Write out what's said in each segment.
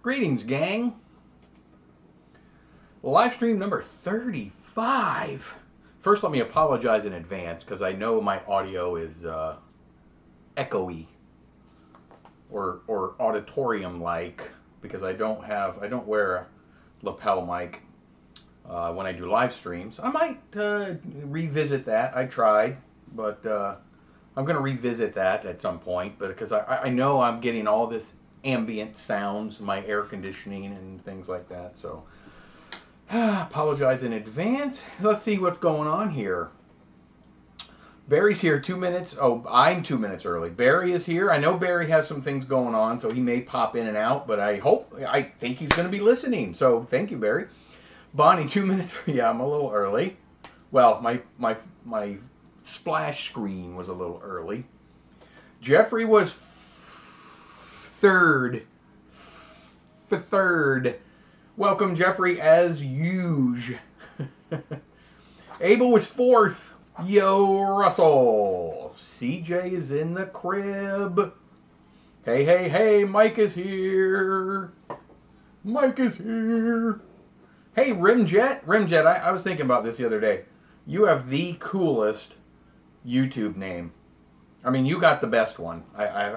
Greetings, gang. Live stream number 35. First, let me apologize in advance because I know my audio is echoey or auditorium-like because I don't wear a lapel mic when I do live streams. I might revisit that. I tried, but I'm going to revisit that at some point. But because I know I'm getting all this ambient sounds, my air conditioning and things like that. So apologize in advance. Let's see what's going on here. Barry's here 2 minutes. Oh, I'm 2 minutes early. Barry is here. I know Barry has some things going on, so he may pop in and out, but I think he's going to be listening. So thank you, Barry. Bonnie, 2 minutes. Yeah, I'm a little early. Well, my splash screen was a little early. Jeffrey was third. Welcome, Jeffrey, as usual. Abel was fourth. Yo, Russell. CJ is in the crib. Hey, Mike is here. Hey, Rimjet, I was thinking about this the other day. You have the coolest YouTube name. I mean, you got the best one.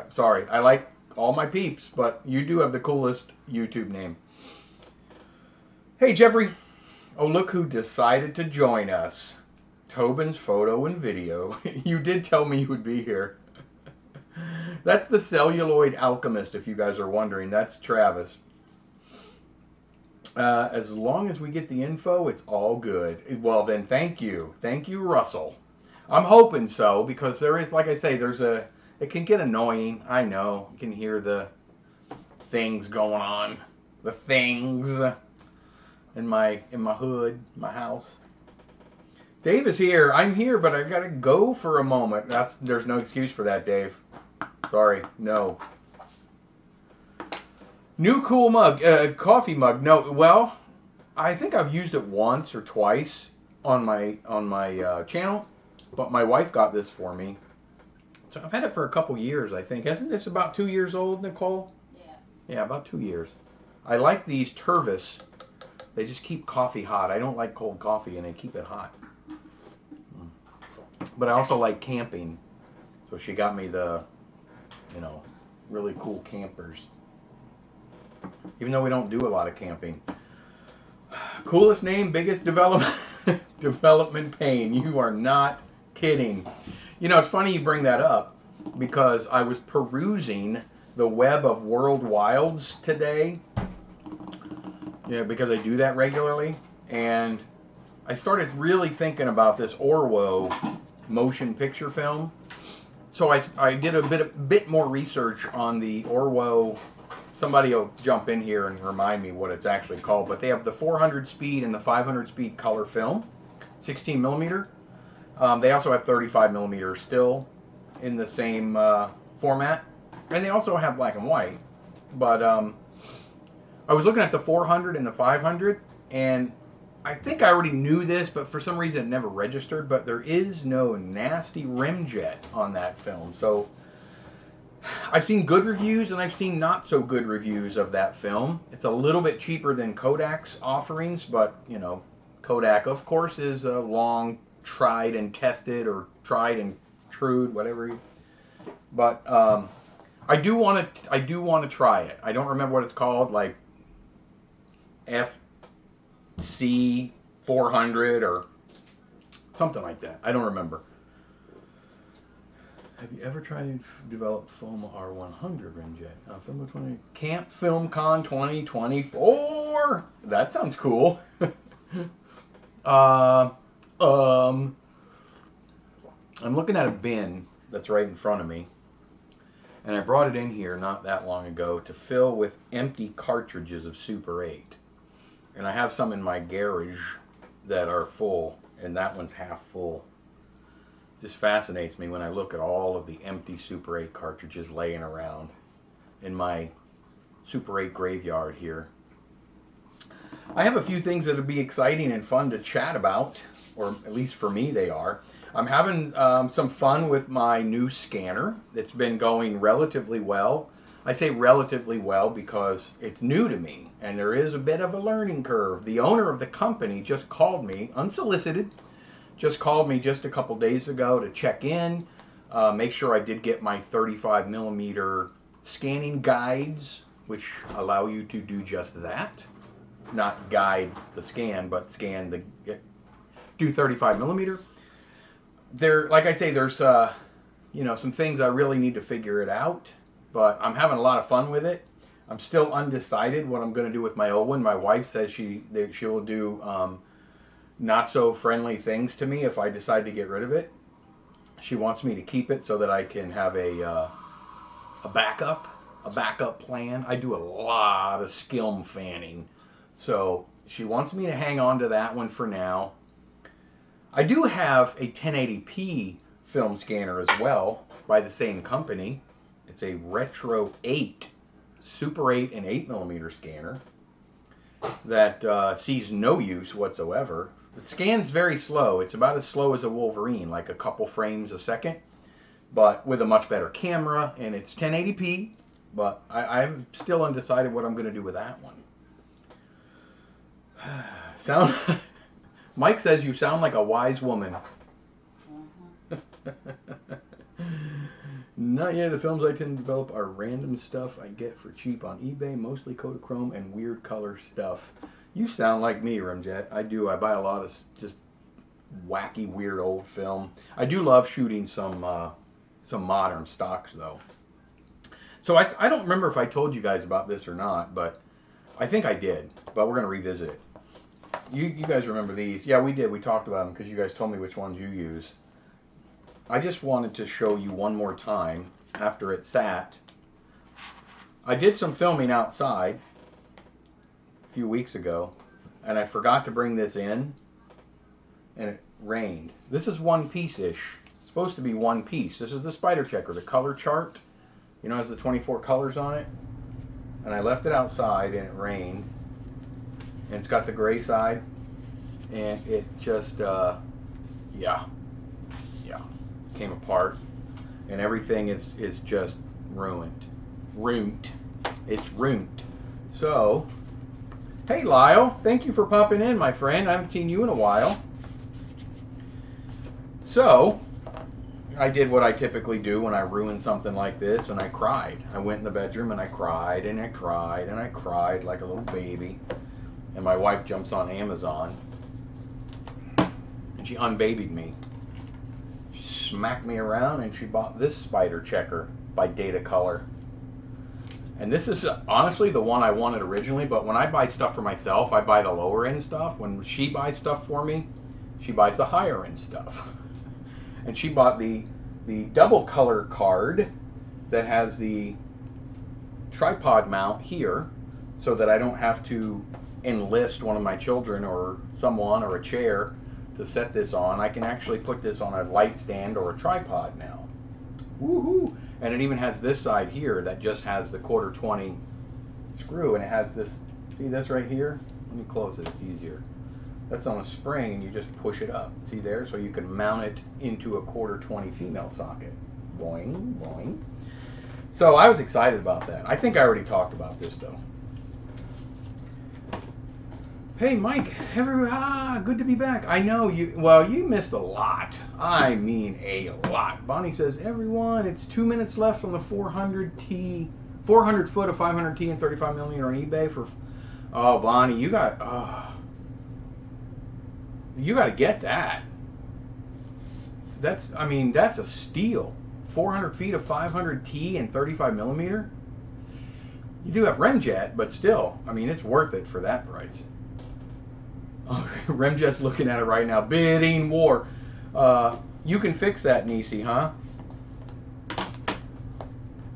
Sorry, I like all my peeps, but you do have the coolest YouTube name. Hey, Jeffrey. Oh, look who decided to join us. Tobin's photo and video. You did tell me you would be here. That's the celluloid alchemist, if you guys are wondering. That's Travis. As long as we get the info, it's all good. Well, then, thank you. Thank you, Russell. I'm hoping so, because there is, like I say, it can get annoying. I know. You can hear the things going on. The things in my hood, my house. Dave is here. I'm here, but I gotta go for a moment. There's no excuse for that, Dave. Sorry, no. New cool mug, coffee mug. No, well, I think I've used it once or twice on my channel, but my wife got this for me. So I've had it for a couple years, I think. Isn't this about 2 years old, Nicole? Yeah. Yeah, about 2 years. I like these Tervis. They just keep coffee hot. I don't like cold coffee, and they keep it hot. But I also like camping. So she got me the, really cool campers. Even though we don't do a lot of camping. Coolest name, biggest development pain. You are not kidding. It's funny you bring that up because I was perusing the web of World Wilds today. Yeah, because I do that regularly. And I started really thinking about this Orwo motion picture film. So I did a bit more research on the Orwo. Somebody will jump in here and remind me what it's actually called, but they have the 400 speed and the 500 speed color film, 16 millimeter. They also have 35 millimeter still in the same format, and they also have black and white. But I was looking at the 400 and the 500, and I think I already knew this, but for some reason it never registered, but there is no nasty rimjet on that film. So I've seen good reviews and I've seen not so good reviews of that film. It's a little bit cheaper than Kodak's offerings, but Kodak of course is a long tried and tested, or tried and trued, whatever. But I do want to try it. I don't remember what it's called, like FC 400 or something like that. I don't remember. Have you ever tried to develop foam R100 rimjet? Filmboy24 Camp Film Con 2024. That sounds cool. I'm looking at a bin that's right in front of me, and I brought it in here not that long ago to fill with empty cartridges of Super 8. And I have some in my garage that are full, and that one's half full. It just fascinates me when I look at all of the empty Super 8 cartridges laying around in my Super 8 graveyard here. I have a few things that would be exciting and fun to chat about, or at least for me they are. I'm having some fun with my new scanner. It's been going relatively well. I say relatively well because it's new to me and there is a bit of a learning curve. The owner of the company just called me, unsolicited, just called me just a couple days ago to check in, make sure I did get my 35 millimeter scanning guides, which allow you to do just that. Not guide the scan, but scan the, do 35 millimeter. There, like I say, there's you know, some things I really need to figure it out, but I'm having a lot of fun with it. I'm still undecided what I'm going to do with my old one. My wife says she'll do not so friendly things to me if I decide to get rid of it. She wants me to keep it so that I can have a backup plan. I do a lot of skilm fanning, so she wants me to hang on to that one for now. I do have a 1080p film scanner as well by the same company. It's a Retro 8, Super 8 and 8 millimeter scanner that sees no use whatsoever. It scans very slow. It's about as slow as a Wolverine, like a couple frames a second, but with a much better camera, and it's 1080p, but I'm still undecided what I'm going to do with that one. Mike says you sound like a wise woman. Not yet. The films I tend to develop are random stuff I get for cheap on eBay, mostly Kodachrome and weird color stuff. You sound like me, Remjet. I do. I buy a lot of just wacky, weird old film. I do love shooting some modern stocks, though. So I don't remember if I told you guys about this or not, but I think I did. But we're going to revisit it. You guys remember these? Yeah, we did. We talked about them because you guys told me which ones you use. I just wanted to show you one more time after it sat. I did some filming outside a few weeks ago, and I forgot to bring this in, and it rained. This is one piece-ish. It's supposed to be one piece. This is the spider checker, the color chart. You know, it has the 24 colors on it. And I left it outside, and it rained. And it's got the gray side, and it just, yeah, came apart, and everything is just ruined. It's ruined. So, hey Lyle, thank you for popping in, my friend. I haven't seen you in a while. So, I did what I typically do when I ruin something like this, and I cried. I went in the bedroom and I cried and I cried and I cried like a little baby. And my wife jumps on Amazon and she unbabied me. She smacked me around and she bought this spider checker by Data Color. And this is honestly the one I wanted originally, but when I buy stuff for myself, I buy the lower end stuff. When she buys stuff for me, she buys the higher end stuff. And she bought the double color card that has the tripod mount here so that I don't have to enlist one of my children or someone or a chair to set this on. I can actually put this on a light stand or a tripod now. Woohoo! And it even has this side here that just has the 1/4-20 screw, and it has this, see this right here? Let me close it, it's easier. That's on a spring and you just push it up. See there? So you can mount it into a 1/4-20 female socket. Boing, boing. So I was excited about that. I think I already talked about this though. Hey Mike, good to be back. I know you, well, you missed a lot. I mean a lot. Bonnie says, everyone, it's 2 minutes left on the 400T, 400 foot of 500T and 35 millimeter on eBay for, oh Bonnie, you got to get that. That's, I mean, that's a steal. 400 feet of 500T and 35 millimeter. You do have Remjet, but still, I mean, it's worth it for that price. Oh, Remjet's looking at it right now. Bidding war. You can fix that, Nisi, huh?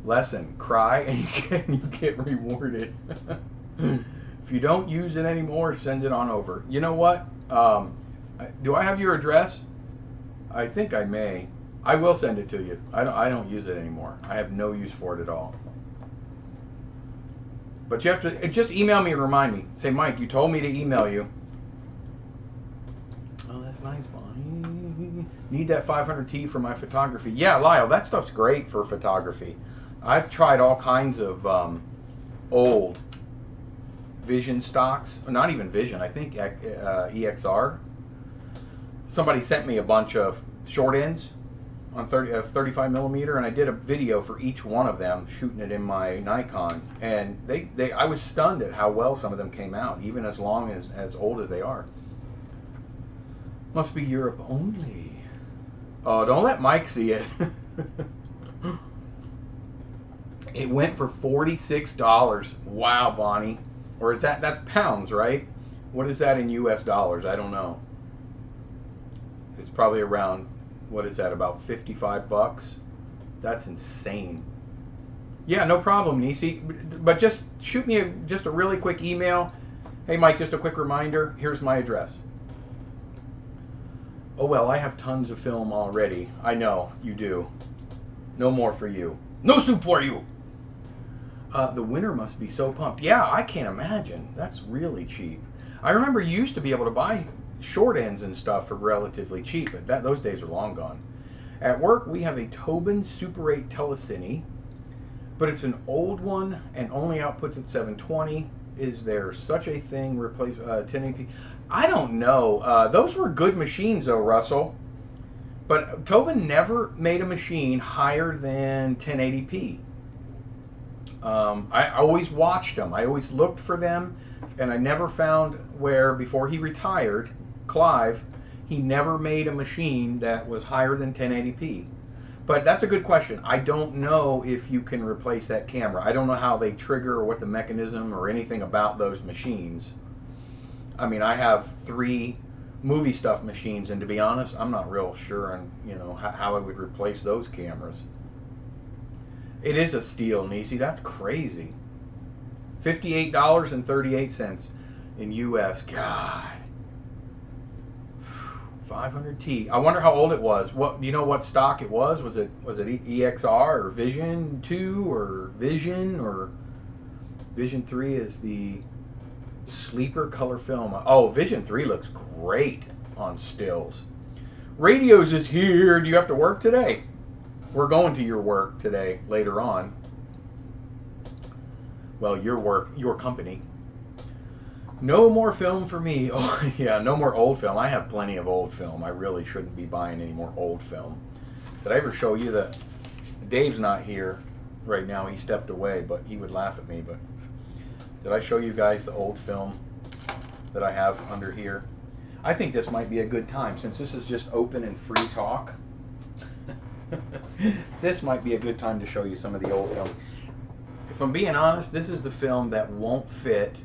Lesson: cry and you get rewarded. If you don't use it anymore, send it on over. You know what? Do I have your address? I think I may. I will send it to you. I don't use it anymore. I have no use for it at all. But you have to just email me and remind me. Say, Mike, you told me to email you. Oh, that's nice, Bonnie. Need that 500T for my photography. Yeah, Lyle, that stuff's great for photography. I've tried all kinds of old Vision stocks. Not even Vision. I think EXR. Somebody sent me a bunch of short ends on 35 millimeter, and I did a video for each one of them, shooting it in my Nikon, and I was stunned at how well some of them came out, even as long as old as they are. Must be Europe only. Oh, don't let Mike see it. It went for $46. Wow, Bonnie. Or is that's pounds, right? What is that in US dollars? I don't know. It's probably around, what is that, about 55 bucks? That's insane. Yeah, no problem, Nisi. But just shoot me just a really quick email. Hey, Mike, just a quick reminder. Here's my address. Oh, well, I have tons of film already. I know, you do. No more for you. No soup for you! The winner must be so pumped. Yeah, I can't imagine. That's really cheap. I remember you used to be able to buy short ends and stuff for relatively cheap, but those days are long gone. At work, we have a Tobin Super 8 telecine, but it's an old one and only outputs at 720. Is there such a thing? Replace 1080p? I don't know. Those were good machines, though, Russell. But Tobin never made a machine higher than 1080p. I always watched them. I always looked for them, and I never found where, before he retired, Clive, he never made a machine that was higher than 1080p. But that's a good question. I don't know if you can replace that camera. I don't know how they trigger or what the mechanism or anything about those machines. I mean, I have 3 movie stuff machines, and to be honest, I'm not real sure on, you know, how I would replace those cameras. It is a steal, Nisi. That's crazy. $58.38 in US. God. 500T. I wonder how old it was. What, do you know what stock it was? Was it EXR or Vision 2 or Vision, or Vision 3 is the sleeper color film. Oh, Vision 3 looks great on stills. Radios is here. Do you have to work today? We're going to your work today, later on. Well, your work, your company. No more film for me. Oh, yeah, no more old film. I have plenty of old film. I really shouldn't be buying any more old film. Did I ever show you that? Dave's not here right now. He stepped away, but he would laugh at me. But did I show you guys the old film that I have under here? I think this might be a good time, since this is just open and free talk. This might be a good time to show you some of the old film. If I'm being honest, this is the film that won't fit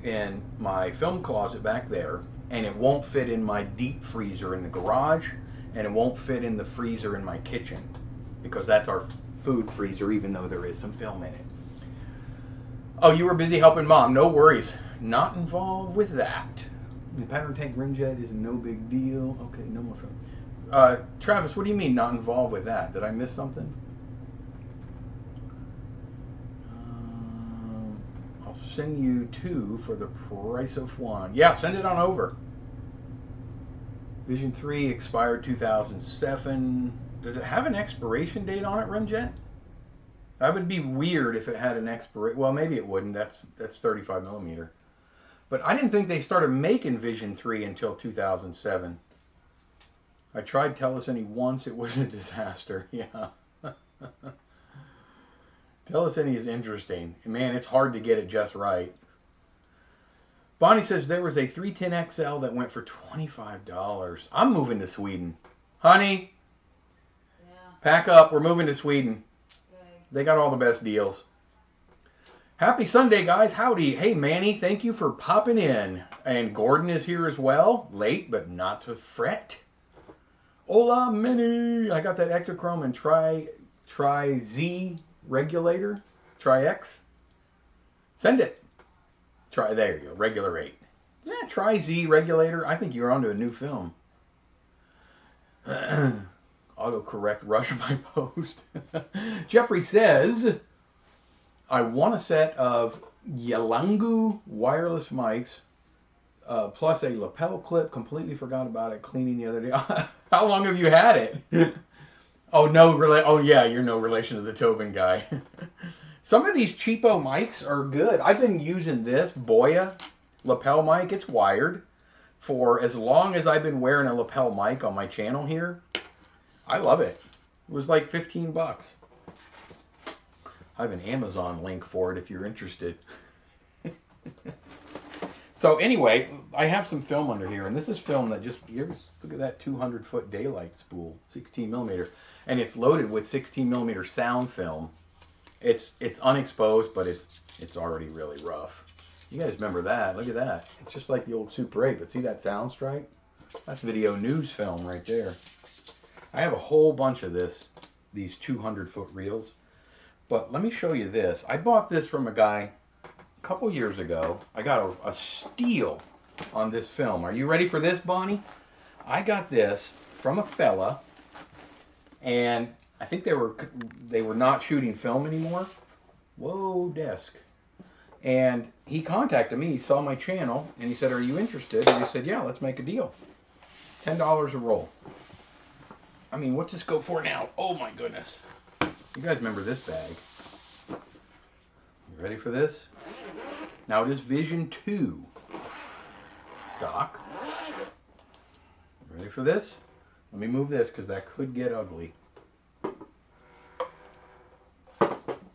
in my film closet back there, and it won't fit in my deep freezer in the garage, and it won't fit in the freezer in my kitchen, because that's our food freezer, even though there is some film in it. Oh, you were busy helping Mom. No worries. Not involved with that. The pattern tank rim jet is no big deal. Okay, no more film. Travis, what do you mean not involved with that? Did I miss something? I'll send you 2 for the price of 1. Yeah, send it on over. Vision 3 expired 2007. Does it have an expiration date on it, Rimjet? That would be weird if it had an expiration. Well, maybe it wouldn't. That's 35 millimeter. But I didn't think they started making Vision 3 until 2007. I tried Telecine once. It was a disaster. Yeah. Telecine is interesting. Man, it's hard to get it just right. Bonnie says there was a 310XL that went for $25. I'm moving to Sweden. Honey, yeah. Pack up. We're moving to Sweden. Okay. They got all the best deals. Happy Sunday, guys. Howdy. Hey, Manny, thank you for popping in. And Gordon is here as well. Late, but not to fret. Hola, Manny. I got that Ectochrome and Tri-Z regulator. Tri-X. Send it. There you go. Regular 8. Yeah, Tri-Z regulator. I think you're onto a new film. Autocorrect rush my post. Jeffrey says, I want a set of Yalangu wireless mics, plus a lapel clip. Completely forgot about it cleaning the other day. How long have you had it? Oh, no, really? Oh, yeah, you're no relation to the Tobin guy. Some of these cheapo mics are good. I've been using this Boya lapel mic. It's wired for as long as I've been wearing a lapel mic on my channel here. I love it. It was like 15 bucks. I have an Amazon link for it if you're interested. So anyway, I have some film under here, and this is film that just, you ever look at that 200-foot daylight spool, 16 millimeter, and it's loaded with 16 millimeter sound film. It's unexposed, but it's already really rough. You guys remember that? Look at that. It's just like the old Super 8, but see that sound stripe? That's video news film right there. I have a whole bunch of these 200-foot reels, but let me show you this. I bought this from a guy a couple years ago. I got a steal on this film. Are you ready for this, Bonnie? I got this from a fella, and I think they were not shooting film anymore. Whoa, desk. And he contacted me. He saw my channel, and he said, "Are you interested?" And I said, "Yeah, let's make a deal. $10 a roll." I mean, what's this go for now? Oh my goodness. You guys remember this bag. You ready for this? Now it is Vision 2 stock. You ready for this? Let me move this because that could get ugly.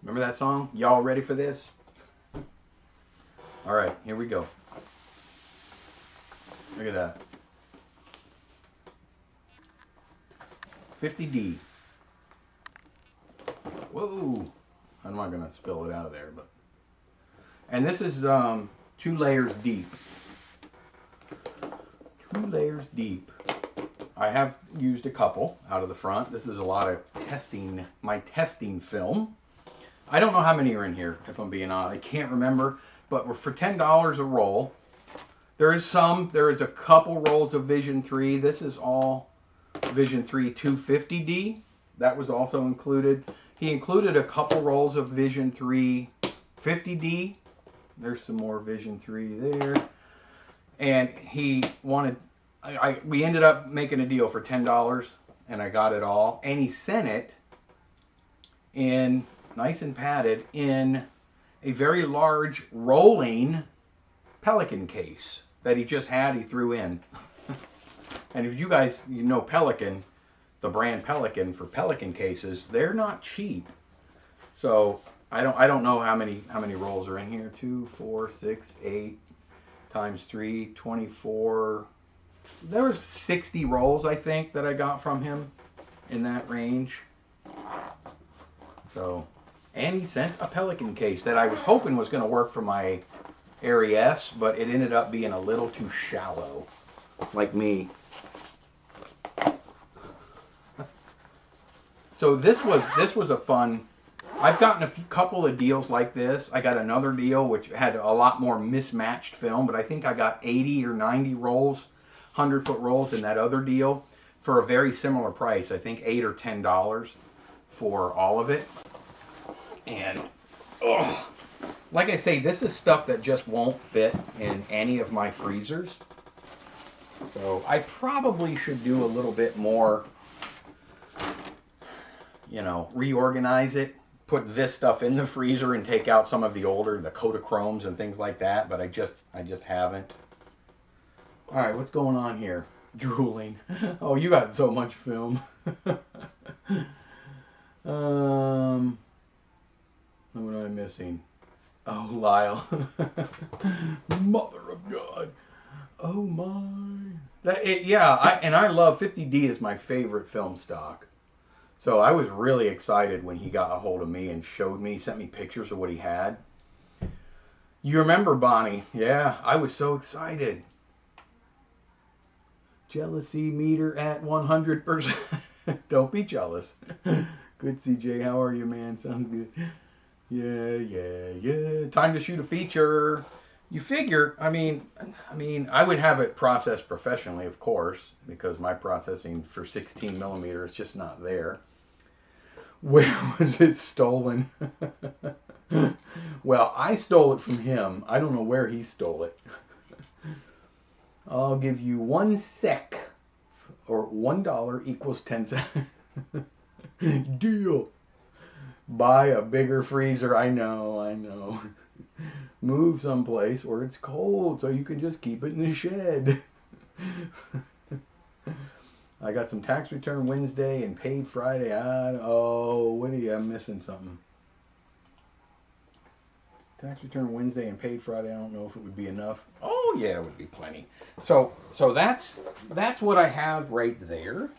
Remember that song? Y'all ready for this? All right, here we go. Look at that. 50D. Whoa. I'm not going to spill it out of there, but. And this is 2 layers deep. 2 layers deep. I have used a couple out of the front. This is a lot of testing, my testing film. I don't know how many are in here, if I'm being honest. I can't remember, but for $10 a roll. There is a couple rolls of Vision 3. This is all Vision 3 250D. That was also included. He included a couple rolls of Vision 3 50D. There's some more Vision 3 there. And he wanted, we ended up making a deal for $10, and I got it all. And he sent it in, nice and padded, in a very large rolling Pelican case that he just had, he threw in. And if you guys, you know Pelican, the brand Pelican, for Pelican cases, they're not cheap. So I don't know how many rolls are in here. 2, 4, 6, 8 times 3, 24. There was 60 rolls, I think, that I got from him in that range. So, and he sent a Pelican case that I was hoping was going to work for my Aries S, but it ended up being a little too shallow, like me. So this was a fun. I've gotten a couple of deals like this. I got another deal which had a lot more mismatched film, but I think I got 80 or 90 rolls, 100-foot rolls in that other deal for a very similar price. I think $8 or $10 for all of it. And like I say, this is stuff that just won't fit in any of my freezers. So I probably should do a little bit more, you know, reorganize it. Put this stuff in the freezer and take out some of the older, the Kodachromes and things like that, but I just haven't. All right, what's going on here? Drooling. Oh, you got so much film. What am I missing? Oh, Lyle. Mother of God. Oh my. I love 50D is my favorite film stock. So I was really excited when he got a hold of me and showed me, sent me pictures of what he had. You remember, Bonnie? Yeah, I was so excited. Jealousy meter at 100%. Don't be jealous. Good, CJ. How are you, man? Sounds good. Yeah. Time to shoot a feature. You figure, I mean, I would have it processed professionally, of course, because my processing for 16 millimeter is just not there. Where was it stolen? Well, I stole it from him. I don't know where he stole it. I'll give you 1 sec, or $1 equals 10 cents. Deal. Buy a bigger freezer. I know. Move someplace where it's cold so you can just keep it in the shed. I got some tax return Wednesday and paid Friday. Oh, what are you? I'm missing something. Tax return Wednesday and paid Friday. I don't know if it would be enough. Oh yeah, it would be plenty. So that's what I have right there.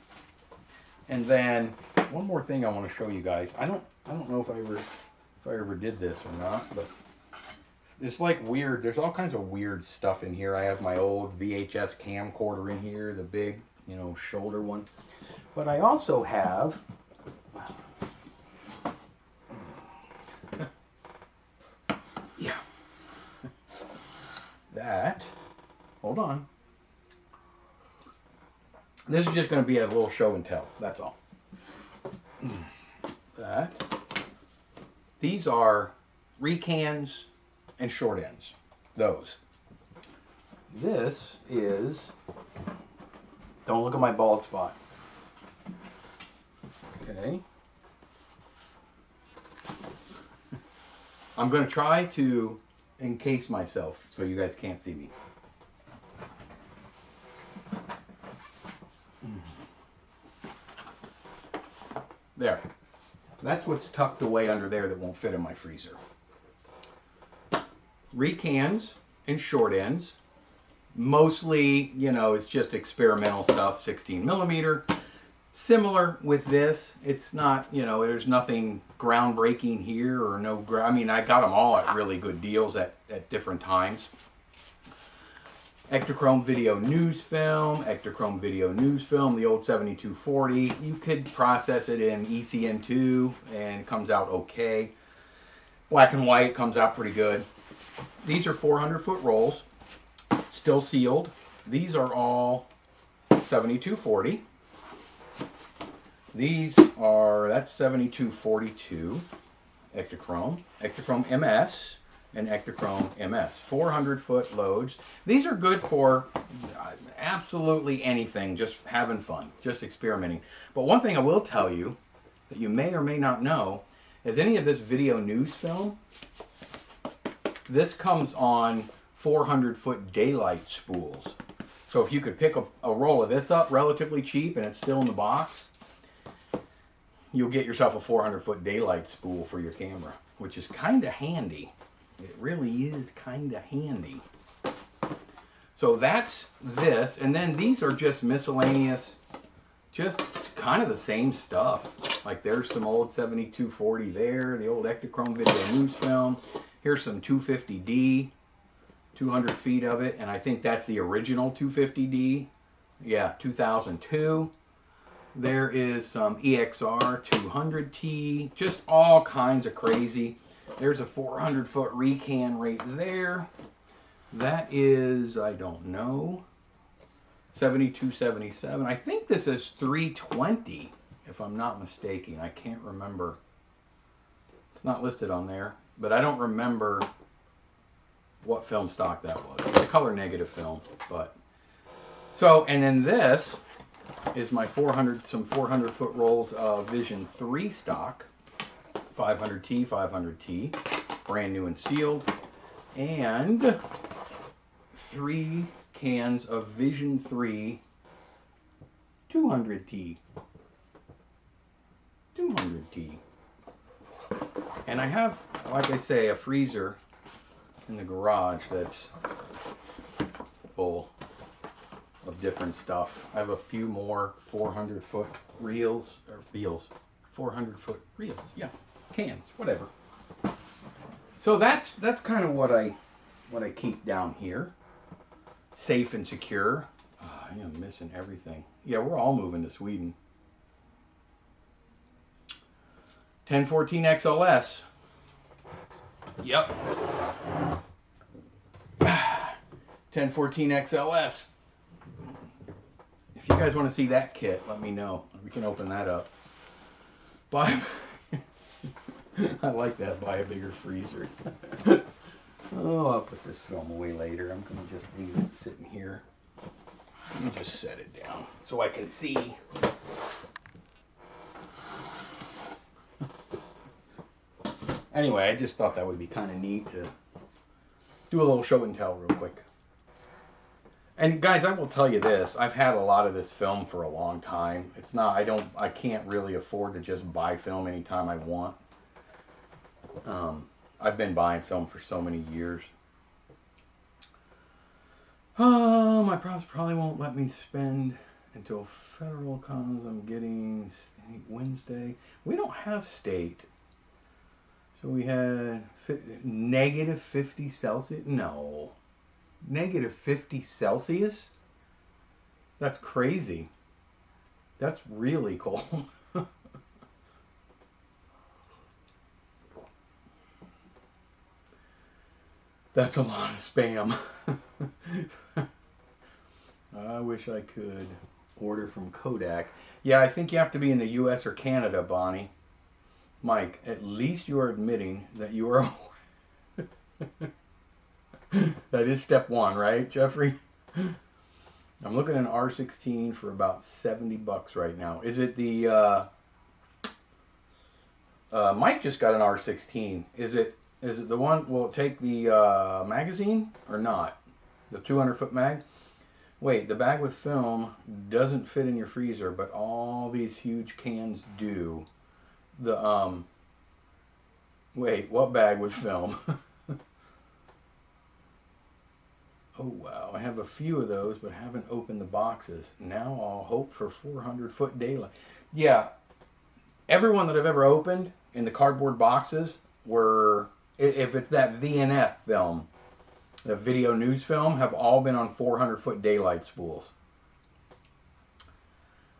And then one more thing I want to show you guys. I don't know if I ever did this or not, but it's like weird. There's all kinds of weird stuff in here. I have my old VHS camcorder in here, the big, shoulder one. But I also have yeah. That. Hold on. This is just going to be a little show and tell. That's all. That. These are recans and short ends. Those. This is. Don't look at my bald spot. Okay. I'm going to try to encase myself so you guys can't see me. There. That's what's tucked away under there that won't fit in my freezer. Recans and short ends. Mostly, it's just experimental stuff, 16 millimeter. Similar with this. It's not, there's nothing groundbreaking here or no, I mean, I got them all at really good deals at different times. Ektachrome video news film, Ektachrome video news film, the old 7240. You could process it in ECN2 and it comes out okay. Black and white comes out pretty good. These are 400-foot rolls, still sealed. These are all 7240. These are, that's 7242 Ektachrome, Ektachrome MS, and Ektachrome MS. 400-foot loads. These are good for absolutely anything, just having fun, just experimenting. But one thing I will tell you that you may or may not know is any of this video news film, this comes on 400-foot daylight spools. So if you could pick a roll of this up relatively cheap and it's still in the box, you'll get yourself a 400-foot daylight spool for your camera, which is kind of handy. It really is kind of handy. So that's this, and then these are just miscellaneous, just kind of the same stuff. Like there's some old 7240 there, the old Ektachrome video news film. Here's some 250D, 200 feet of it, and I think that's the original 250D. Yeah, 2002. There is some EXR 200T, just all kinds of crazy. There's a 400-foot recan right there. That is, I don't know, 7277. I think this is 320, if I'm not mistaken. I can't remember. It's not listed on there, but I don't remember what film stock that was. It's a color negative film, but so, and then this is my 400-foot rolls of Vision 3 stock, 500T, 500T, brand new and sealed, and 3 cans of Vision 3 200T, 200T. And I have, like I say, a freezer in the garage that's full of different stuff. I have a few more 400-foot reels, or reels, 400-foot reels, yeah, cans, whatever. So that's kind of what I keep down here, safe and secure. Oh, I am missing everything. Yeah, we're all moving to Sweden. 1014 XLS. Yep. 1014 XLS. If you guys want to see that kit, let me know. We can open that up. Buy. I like that. Buy a bigger freezer. Oh, I'll put this film away later. I'm going to just leave it sitting here. Let me just set it down so I can see. Anyway, I just thought that would be kind of neat to do a little show and tell real quick. And guys, I will tell you this, I've had a lot of this film for a long time. It's not, I can't really afford to just buy film anytime I want. I've been buying film for so many years. My props probably won't let me spend until federal comes. I'm getting Wednesday. We don't have state. So we had negative 50 Celsius. No. Negative 50 Celsius? That's crazy. That's really cold. That's a lot of spam. I wish I could order from Kodak. Yeah, I think you have to be in the US or Canada, Bonnie. Mike, at least you are admitting that you are. That is step one, right, Jeffrey? I'm looking at an R16 for about $70 right now. Is it the Mike just got an R16. Is it the one, will it take the magazine or not? The 200-foot mag? Wait, the bag with film doesn't fit in your freezer, but all these huge cans do. The wait, what bag with film? Oh wow, I have a few of those, but haven't opened the boxes. Now I'll hope for 400-foot daylight. Yeah, everyone that I've ever opened in the cardboard boxes were, if it's that VNF film, the video news film, have all been on 400-foot daylight spools.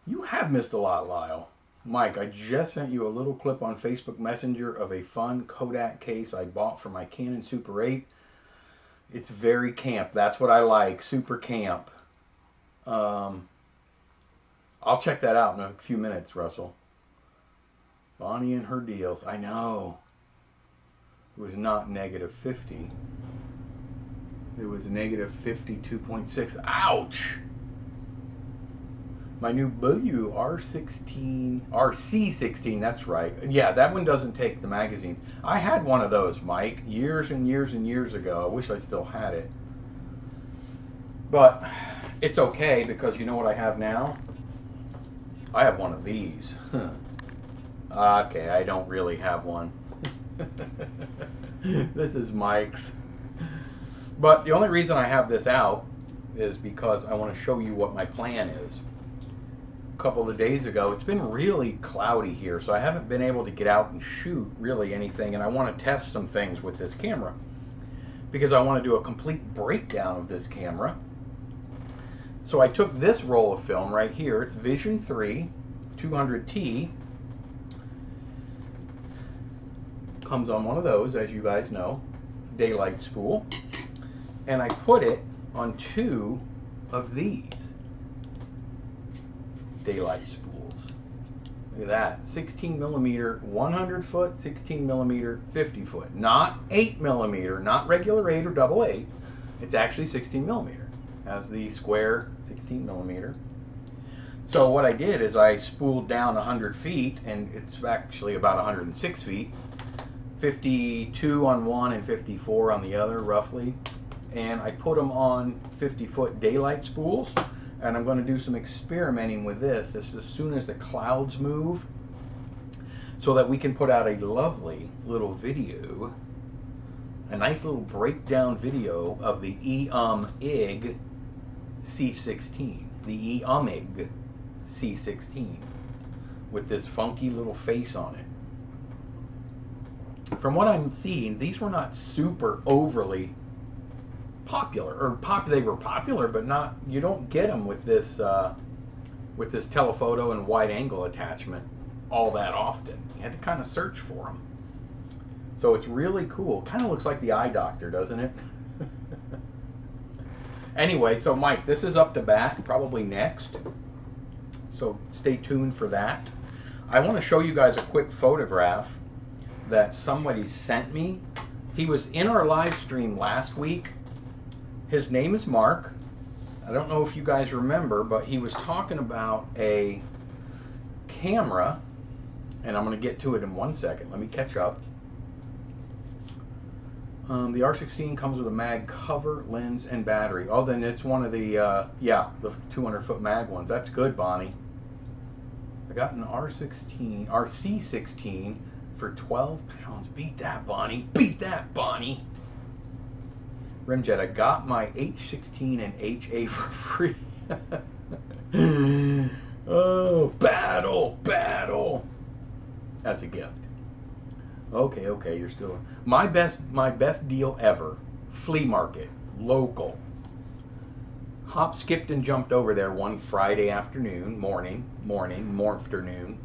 You have missed a lot, Lyle. Mike, I just sent you a little clip on Facebook Messenger of a fun Kodak case I bought for my Canon Super 8. It's very camp. That's what I like. Super camp. I'll check that out in a few minutes, Russell. Bonnie and her deals. I know. It was not negative 50. It was negative 52.6. Ouch! My new Blue RC16, that's right. Yeah, that one doesn't take the magazine. I had one of those, Mike, years and years and years ago. I wish I still had it. But it's okay, because you know what I have now? I have one of these. Okay, I don't really have one. This is Mike's. But the only reason I have this out is because I want to show you what my plan is. Couple of days ago, it's been really cloudy here, so I haven't been able to get out and shoot really anything, and I want to test some things with this camera because I want to do a complete breakdown of this camera. So I took this roll of film right here. It's Vision 3 200T. Comes on one of those, as you guys know, daylight spool, and I put it on two of these daylight spools. Look at that. 16 millimeter 100 foot, 16 millimeter 50 foot. Not 8 millimeter, not regular 8 or double 8. It's actually 16 millimeter. Has the square 16 millimeter. So what I did is I spooled down 100 feet, and it's actually about 106 feet. 52 on one and 54 on the other, roughly. And I put them on 50-foot daylight spools. And I'm going to do some experimenting with this as soon as the clouds move, so that we can put out a lovely little video, a nice little breakdown video of the EOMIG C16, the EOMIG C16, with this funky little face on it. From what I'm seeing, these were not super overly popular, or they were popular, but not, you don't get them with this telephoto and wide angle attachment all that often. You had to kind of search for them. So it's really cool. Kind of looks like the eye doctor, doesn't it? Anyway, so Mike, this is up to bat, probably next. So stay tuned for that. I want to show you guys a quick photograph that somebody sent me. He was in our live stream last week. His name is Mark. I don't know if you guys remember, but he was talking about a camera, and I'm going to get to it in 1 second. Let me catch up. The R16 comes with a mag cover, lens, and battery. Oh, then it's one of the, yeah, the 200-foot mag ones. That's good, Bonnie. I got an RC16 for 12 pounds. Beat that, Bonnie. Beat that, Bonnie. Rimjet, I got my H16 and HA for free. Oh, battle, battle. That's a gift. Okay, okay, you're still my best deal ever. Flea market, local. Hop, skipped, and jumped over there one Friday afternoon, morning, afternoon.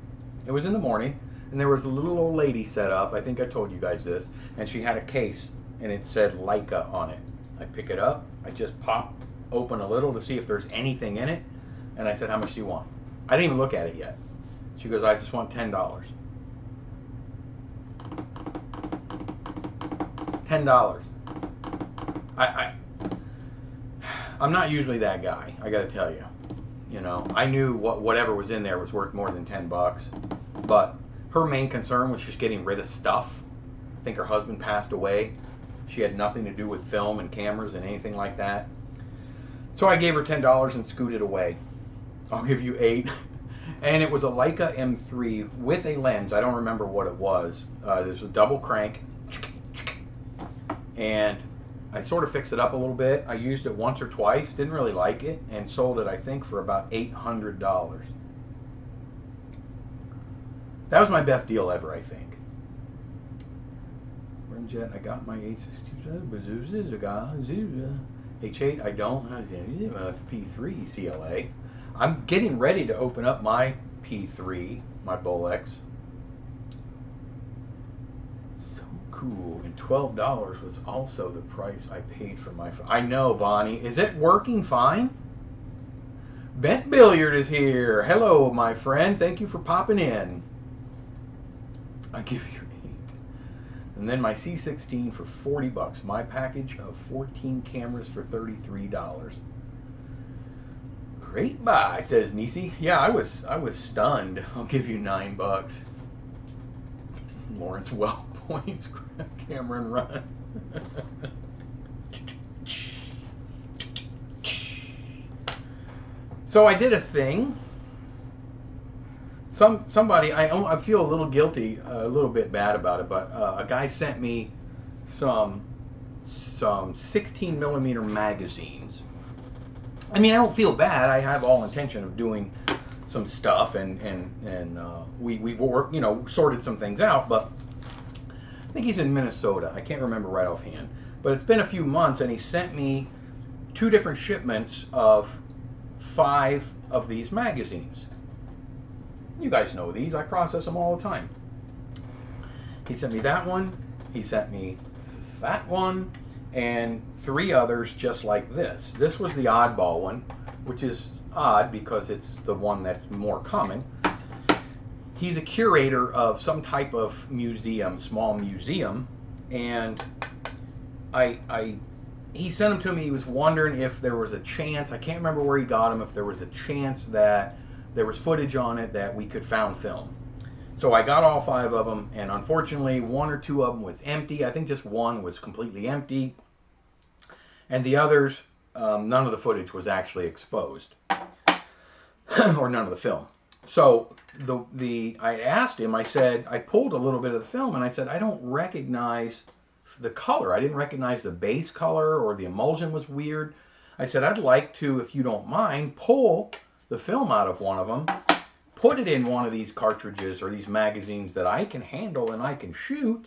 It was in the morning, and there was a little old lady set up. I think I told you guys this, and she had a case, and it said Leica on it. I pick it up, I just pop open a little to see if there's anything in it, and I said, how much do you want? I didn't even look at it yet. She goes, I just want $10. $10. I'm not usually that guy, I gotta tell you. You know, I knew whatever was in there was worth more than 10 bucks, but her main concern was just getting rid of stuff. I think her husband passed away. She had nothing to do with film and cameras and anything like that. So I gave her $10 and scooted away. I'll give you 8. And it was a Leica M3 with a lens. I don't remember what it was. There's a double crank. And I sort of fixed it up a little bit. I used it once or twice, didn't really like it, and sold it, I think, for about $800. That was my best deal ever, I think. Rimjet, I got my H8, I don't. P3 CLA. I'm getting ready to open up my P3, my Bolex. Cool, and $12 was also the price I paid for my phone. I know, Bonnie. Is it working fine? Bent Billiard is here. Hello, my friend. Thank you for popping in. I give you 8. And then my C16 for 40 bucks. My package of 14 cameras for $33. Great buy, says Nisi. Yeah, I was stunned. I'll give you 9 bucks. Lawrence Well points. Cameron run. So I did a thing. Somebody, I feel a little guilty, a little bit bad about it, but a guy sent me some 16mm magazines. I mean, I don't feel bad. I have all intention of doing some stuff, and we worked, you know, sorted some things out, but I think he's in Minnesota. I can't remember right offhand. But it's been a few months, and he sent me 2 different shipments of 5 of these magazines. You guys know these. I process them all the time. He sent me that one. He sent me that one, and 3 others just like this. This was the oddball one, which is odd because it's the one that's more common. He's a curator of some type of museum, small museum, and he sent them to me. He was wondering if there was a chance, I can't remember where he got them, if there was a chance that there was footage on it that we could found film. So I got all 5 of them, and unfortunately 1 or 2 of them was empty. I think just 1 was completely empty, and the others, none of the footage was actually exposed, or none of the film. So I asked him, I said, I pulled a little bit of the film, and I said, I don't recognize the color. I didn't recognize the base color, or the emulsion was weird. I said, I'd like to, if you don't mind, pull the film out of one of them, put it in one of these cartridges or these magazines that I can handle and I can shoot,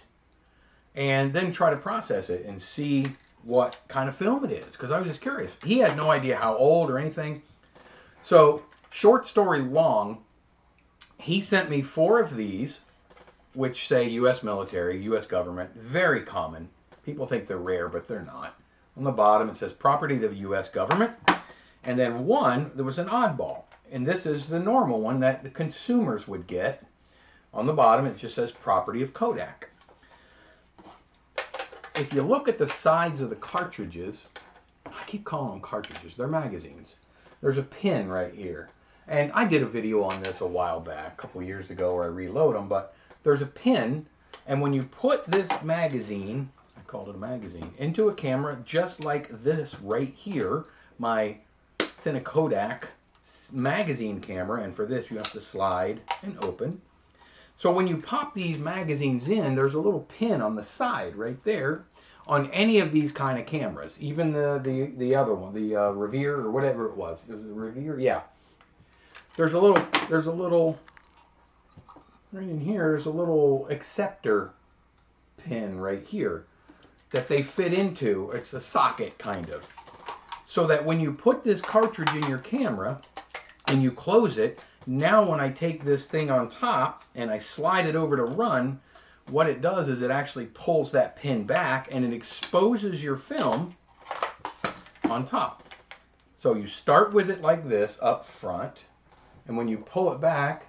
and then try to process it and see what kind of film it is, because I was just curious. He had no idea how old or anything. So, short story long, he sent me 4 of these, which say U.S. military, U.S. government, very common. People think they're rare, but they're not. On the bottom it says property of the U.S. government, and then 1, there was an oddball, and this is the normal one that the consumers would get. On the bottom it just says property of Kodak. If you look at the sides of the cartridges, I keep calling them cartridges, they're magazines. There's a pin right here. And I did a video on this a while back, a couple years ago, where I reload them, but there's a pin, and when you put this magazine called it a magazine, into a camera just like this right here, my Cine Kodak magazine camera. And for this, you have to slide and open. So when you pop these magazines in, there's a little pin on the side right there on any of these kind of cameras. Even the other one, the Revere or whatever it was. It was a Revere, yeah. There's a little right in here. There's a little acceptor pin right here that they fit into. It's a socket kind of, so that when you put this cartridge in your camera and you close it, now when I take this thing on top and I slide it over to run, what it does is it actually pulls that pin back and it exposes your film on top. So you start with it like this up front, and when you pull it back,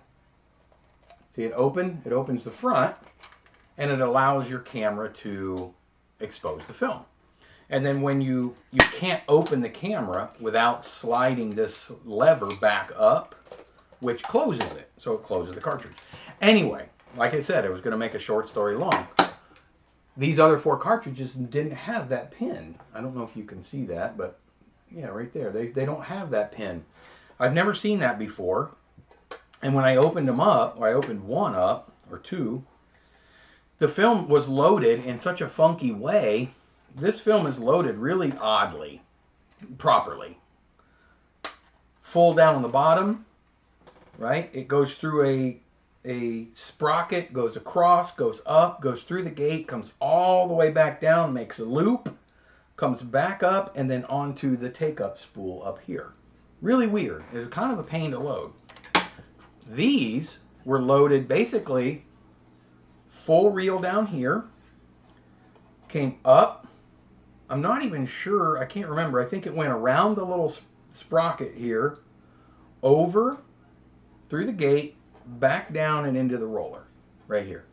see it open? It opens the front and it allows your camera to expose the film. And then when you can't open the camera without sliding this lever back up, which closes it. So it closes the cartridge. Anyway, like I said, I was going to make a short story long. These other 4 cartridges didn't have that pin. I don't know if you can see that, but yeah, right there. They don't have that pin. I've never seen that before. And when I opened them up, or I opened one up, or 2, the film was loaded in such a funky way. This film is loaded really oddly, properly. Full down on the bottom, right? It goes through a sprocket, goes across, goes up, goes through the gate, comes all the way back down, makes a loop, comes back up, and then onto the take-up spool up here. Really weird. It was kind of a pain to load. These were loaded basically full reel down here, came up. I'm not even sure, I can't remember. I think it went around the little sprocket here, over, through the gate, back down and into the roller, right here.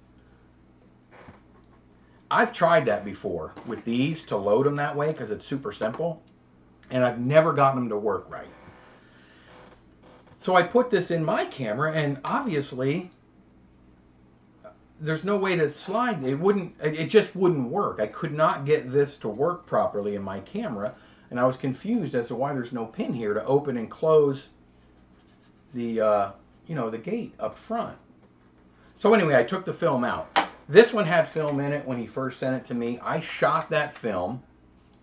I've tried that before with these to load them that way because it's super simple, and I've never gotten them to work right. So I put this in my camera, and obviously there's no way to slide. It just wouldn't work. I could not get this to work properly in my camera, and I was confused as to why there's no pin here to open and close the the gate up front. So anyway, I took the film out. This one had film in it when he first sent it to me. I shot that film,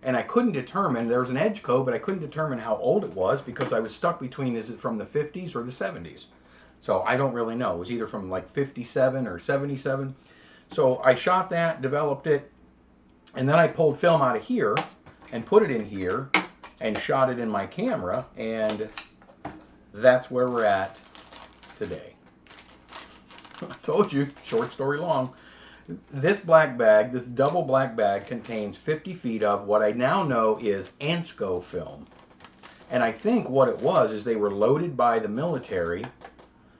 and I couldn't determine, there was an edge code, but I couldn't determine how old it was because I was stuck between, is it from the 50s or the 70s? So I don't really know. It was either from like 57 or 77. So I shot that, developed it, and then I pulled film out of here and put it in here and shot it in my camera, and that's where we're at today. I told you, short story long. This black bag, this double black bag, contains 50 feet of what I now know is Ansco film. And I think what it was is they were loaded by the military,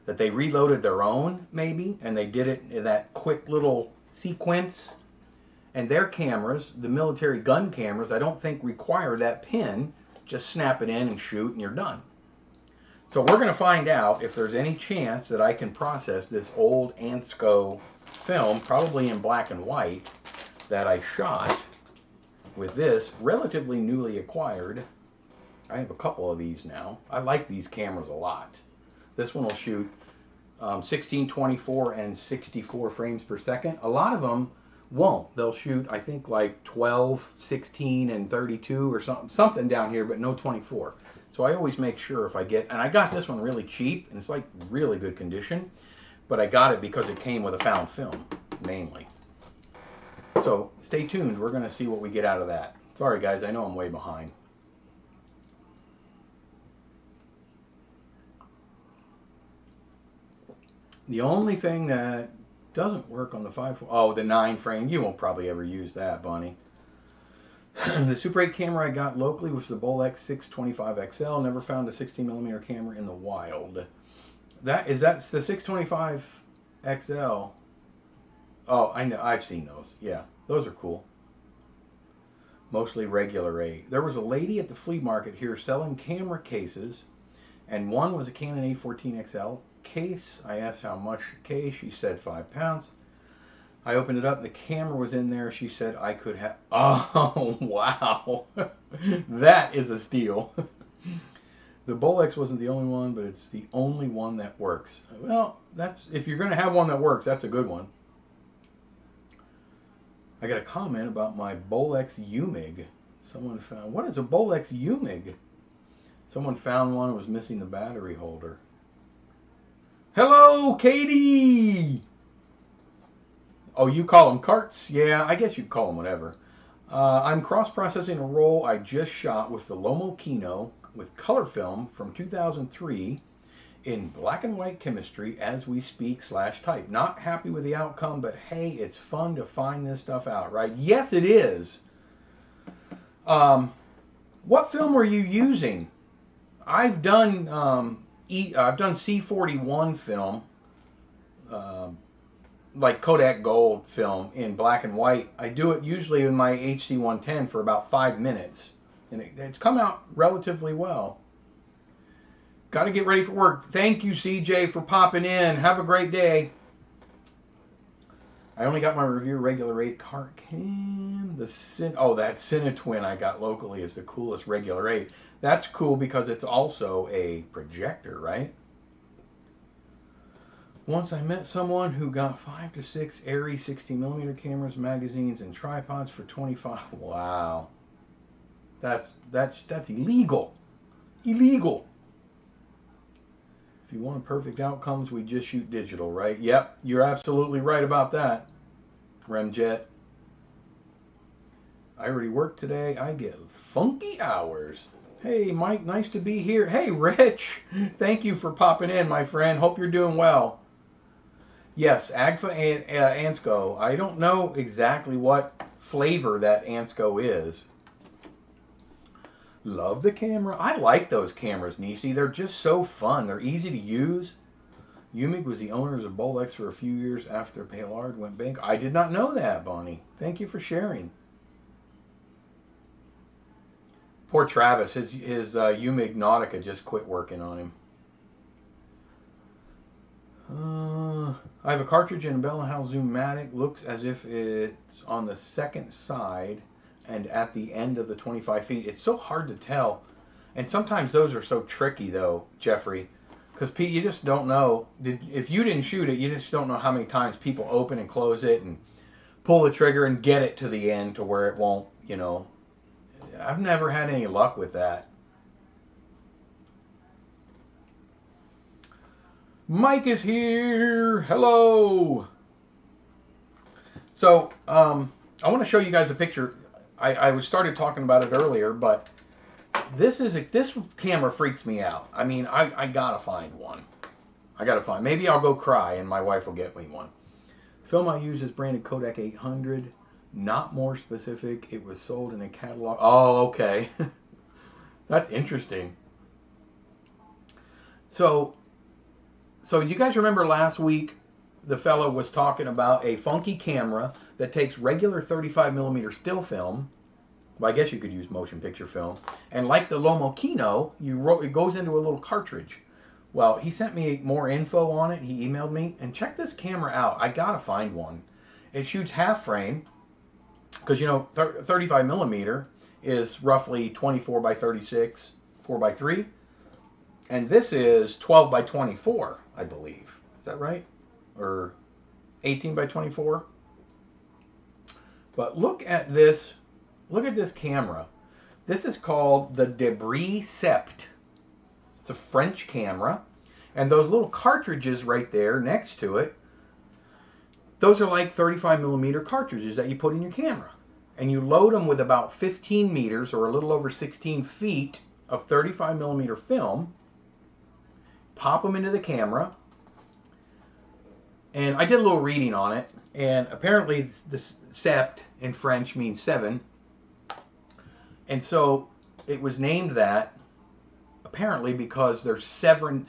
that they reloaded their own, maybe, and they did it in that quick little sequence. And their cameras, the military gun cameras, I don't think require that pin. Just snap it in and shoot and you're done. So we're going to find out if there's any chance that I can process this old Ansco film, probably in black and white, that I shot with this relatively newly acquired. I have a couple of these now. I like these cameras a lot. This one will shoot 16, 24, and 64 frames per second. A lot of them won't. They'll shoot, I think, like 12, 16, and 32 or something down here, but no 24. So I always make sure if I get, and I got this one really cheap, and it's like really good condition, but I got it because it came with a found film, mainly. So stay tuned. We're going to see what we get out of that. Sorry, guys. I know I'm way behind. The only thing that doesn't work on the 5.4, oh, the 9 frame. You won't probably ever use that, Bonnie. The Super 8 camera I got locally was the Bolex 625 XL. Never found a 16mm camera in the wild. That's the 625 XL. Oh, I know. I've seen those. Yeah, those are cool. Mostly regular 8. There was a lady at the flea market here selling camera cases, and one was a Canon A14 XL case. I asked how much the case. She said £5. I opened it up, the camera was in there. She said I could have. Oh, wow. That is a steal. The Bolex wasn't the only one, but it's the only one that works. Well, that's, if you're going to have one that works, that's a good one. I got a comment about my Bolex UMIG. Someone found, what is a Bolex UMIG? Someone found one that was missing the battery holder. Hello, Katie! Oh, you call them carts? Yeah, I guess you'd call them whatever. I'm cross-processing a roll I just shot with the Lomo Kino with color film from 2003 in black and white chemistry as we speak / type. Not happy with the outcome, but hey, it's fun to find this stuff out, right? Yes, it is. What film were you using? I've done C41 film, like Kodak Gold film in black and white. I do it usually with my HC110 for about 5 minutes, and it's come out relatively well. Got to get ready for work. Thank you, CJ, for popping in. Have a great day. I only got my review regular 8 cart cam. That Cinetwin I got locally is the coolest regular 8. That's cool because it's also a projector, right? Once I met someone who got 5 to 6 Arri 60mm cameras, magazines, and tripods for $25. Wow, that's illegal. Illegal. If you want perfect outcomes, we just shoot digital, right? Yep, you're absolutely right about that, Remjet. I already worked today. I get funky hours. Hey, Mike, nice to be here. Hey, Rich, thank you for popping in, my friend. Hope you're doing well. Yes, Agfa Ansco. I don't know exactly what flavor that Ansco is. Love the camera. I like those cameras, Nisi. They're just so fun. They're easy to use. UMIG was the owners of Bolex for a few years after Paylard went bank. I did not know that, Bonnie. Thank you for sharing. Poor Travis. His UMIG Nautica just quit working on him. I have a cartridge in a Bell & Howell Zoom-matic. Looks as if it's on the second side and at the end of the 25 feet. It's so hard to tell. And sometimes those are so tricky, though, Jeffrey. Because, Pete, you just don't know. If you didn't shoot it, you just don't know how many times people open and close it and pull the trigger and get it to the end to where it won't, you know. I've never had any luck with that. Mike is here. Hello. So, I want to show you guys a picture. I started talking about it earlier, but this camera freaks me out. I mean, I gotta find one. Maybe I'll go cry and my wife will get me one. The film I use is branded Kodak 800. Not more specific. It was sold in a catalog. Oh, okay. That's interesting. So you guys remember last week the fellow was talking about a funky camera that takes regular 35mm still film. Well, I guess you could use motion picture film. And like the Lomo Kino, it goes into a little cartridge. Well, he sent me more info on it. He emailed me. And check this camera out. I gotta find one. It shoots half frame. Because, you know, 35mm is roughly 24 by 36, 4 by 3. And this is 12 by 24, I believe. Is that right? Or 18 by 24? But look at this. Look at this camera. This is called the Debris Sept. It's a French camera. And those little cartridges right there next to it, those are like 35mm cartridges that you put in your camera. And you load them with about 15 meters or a little over 16 feet of 35mm film. Pop them into the camera. And I did a little reading on it. And apparently this sept in French means 7. And so it was named that apparently because there's seven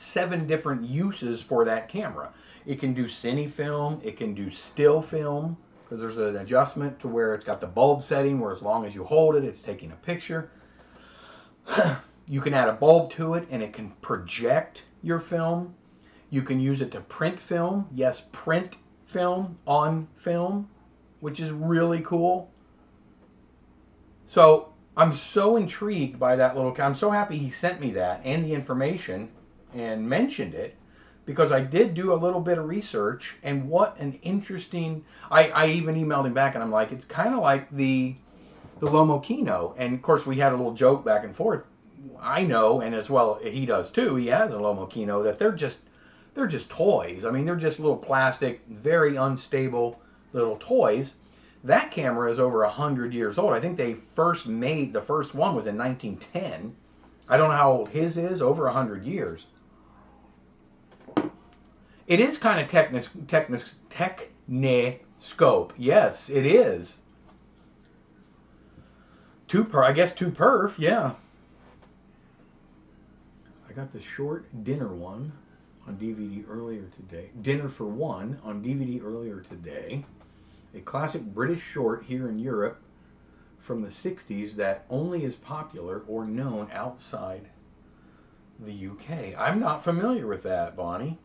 different uses for that camera. It can do cine film, it can do still film, because there's an adjustment to where it's got the bulb setting where as long as you hold it, it's taking a picture. You can add a bulb to it and it can project your film. You can use it to print film. Yes, print film on film, which is really cool. So I'm so intrigued by that little. I'm so happy he sent me that and the information and mentioned it, because I did do a little bit of research, and what an interesting. I even emailed him back and I'm like, it's kind of like the Lomo Kino, and of course we had a little joke back and forth. I know, and as well he does too. He has a Lomo Kino that they're just toys. I mean, they're just little plastic, very unstable little toys. That camera is over 100 years old. I think they first made, the first one was in 1910. I don't know how old his is, over 100 years. It is kind of techniscope. Yes, it is. I guess two perf, yeah. I got the short dinner one on DVD earlier today. Dinner for One on DVD earlier today. A classic British short here in Europe from the 60s that only is popular or known outside the UK. I'm not familiar with that, Bonnie.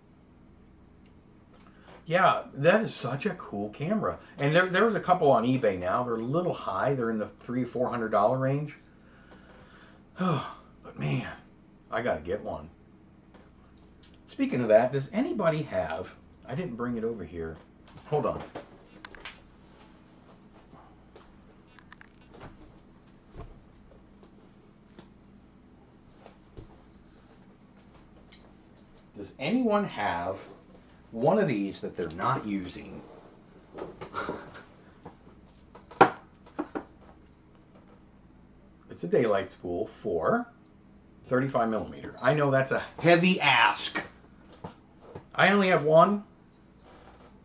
Yeah, that is such a cool camera. And there's a couple on eBay now. They're a little high. They're in the $300-400 range. Oh, but man, I got to get one. Speaking of that, does anybody have... I didn't bring it over here. Hold on. Does anyone have one of these that they're not using? It's a daylight spool for 35mm. I know that's a heavy ask. I only have one,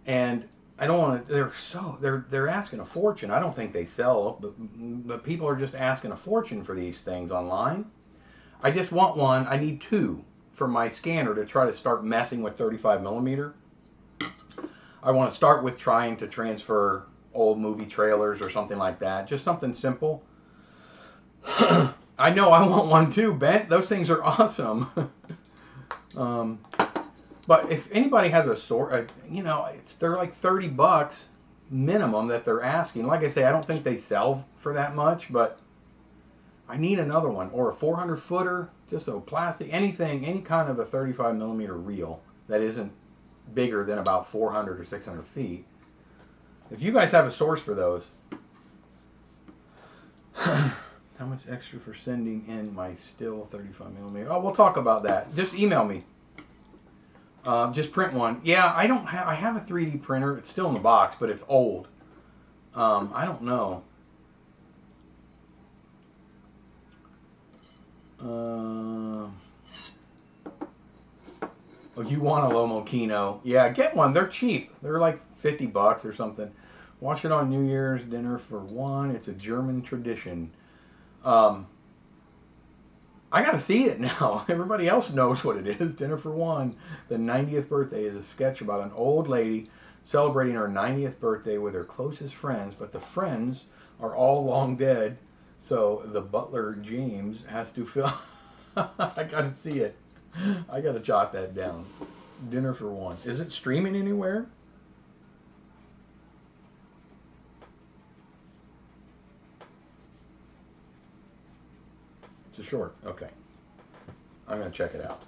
and I don't want to. They're asking a fortune. I don't think they sell, but people are just asking a fortune for these things online. I just want one. I need two for my scanner to try to start messing with 35mm. I want to start with trying to transfer old movie trailers or something like that. Just something simple. I know I want one too, Bent. Those things are awesome. But if anybody has a sort, you know, they're like $30 minimum that they're asking. Like I say, I don't think they sell for that much, but I need another one, or a 400 footer, just a plastic, anything, any kind of a 35mm reel that isn't bigger than about 400 or 600 feet. If you guys have a source for those, how much extra for sending in my still 35mm? Oh, we'll talk about that. Just email me. Just print one. Yeah, I don't have. I have a 3D printer. It's still in the box, but it's old. I don't know. Oh, you want a Lomo Kino? Yeah, get one. They're cheap. They're like $50 or something. Watch it on New Year's dinner for one. It's a German tradition. I gotta see it now. Everybody else knows what it is. Dinner for One. The 90th birthday is a sketch about an old lady celebrating her 90th birthday with her closest friends, but the friends are all long dead, so the butler, James, has to fill... I gotta see it. I gotta jot that down. Dinner for One. Is it streaming anywhere? It's a short. Okay. I'm going to check it out.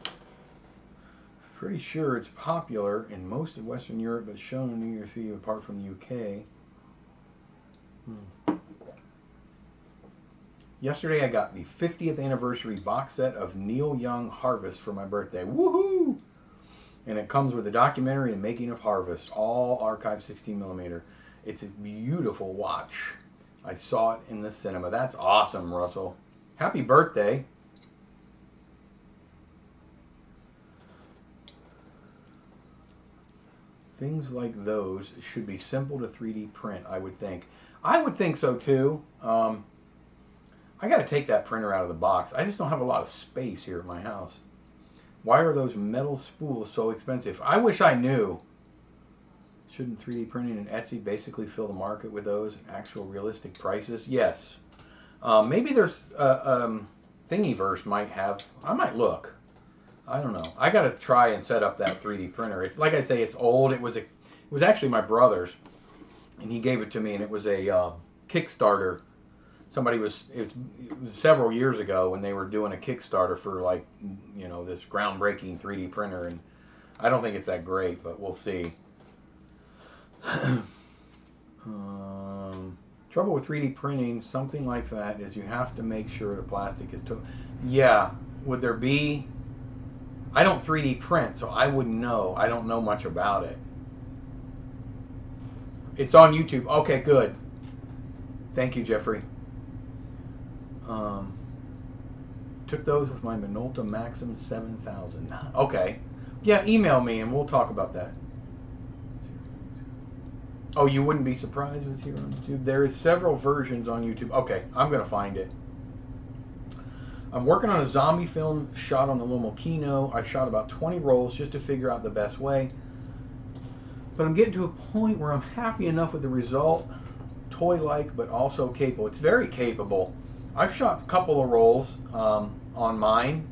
Pretty sure it's popular in most of Western Europe, but shown in New Year's Eve apart from the UK. Yesterday I got the 50th anniversary box set of Neil Young Harvest for my birthday. Woohoo! And it comes with a documentary and making of Harvest, all archived 16mm. It's a beautiful watch. I saw it in the cinema. That's awesome, Russell. Happy birthday. Things like those should be simple to 3D print, I would think. I would think so too. I got to take that printer out of the box. I just don't have a lot of space here at my house. Why are those metal spools so expensive? I wish I knew. Shouldn't 3D printing and Etsy basically fill the market with those actual realistic prices? Yes. Maybe there's Thingiverse might have. I might look. I don't know. I got to try and set up that 3D printer. It's like I say, it's old. It It was actually my brother's, and he gave it to me, and it was a Kickstarter. Somebody was it was several years ago when they were doing a Kickstarter for, like, you know, this groundbreaking 3D printer, and I don't think it's that great, but we'll see. Trouble with 3D printing, something like that, is you have to make sure the plastic is yeah, would there be? I don't 3D print, so I wouldn't know. I don't know much about it. It's on YouTube. Okay, good. Thank you, Jeffrey. Took those with my Minolta Maxim 7000. Okay. Yeah, email me and we'll talk about that. Oh, you wouldn't be surprised it was here on YouTube? There is several versions on YouTube. Okay, I'm going to find it. I'm working on a zombie film shot on the Lomokino. I shot about 20 rolls just to figure out the best way. But I'm getting to a point where I'm happy enough with the result. Toy-like, but also capable. It's very capable. I've shot a couple of rolls on mine,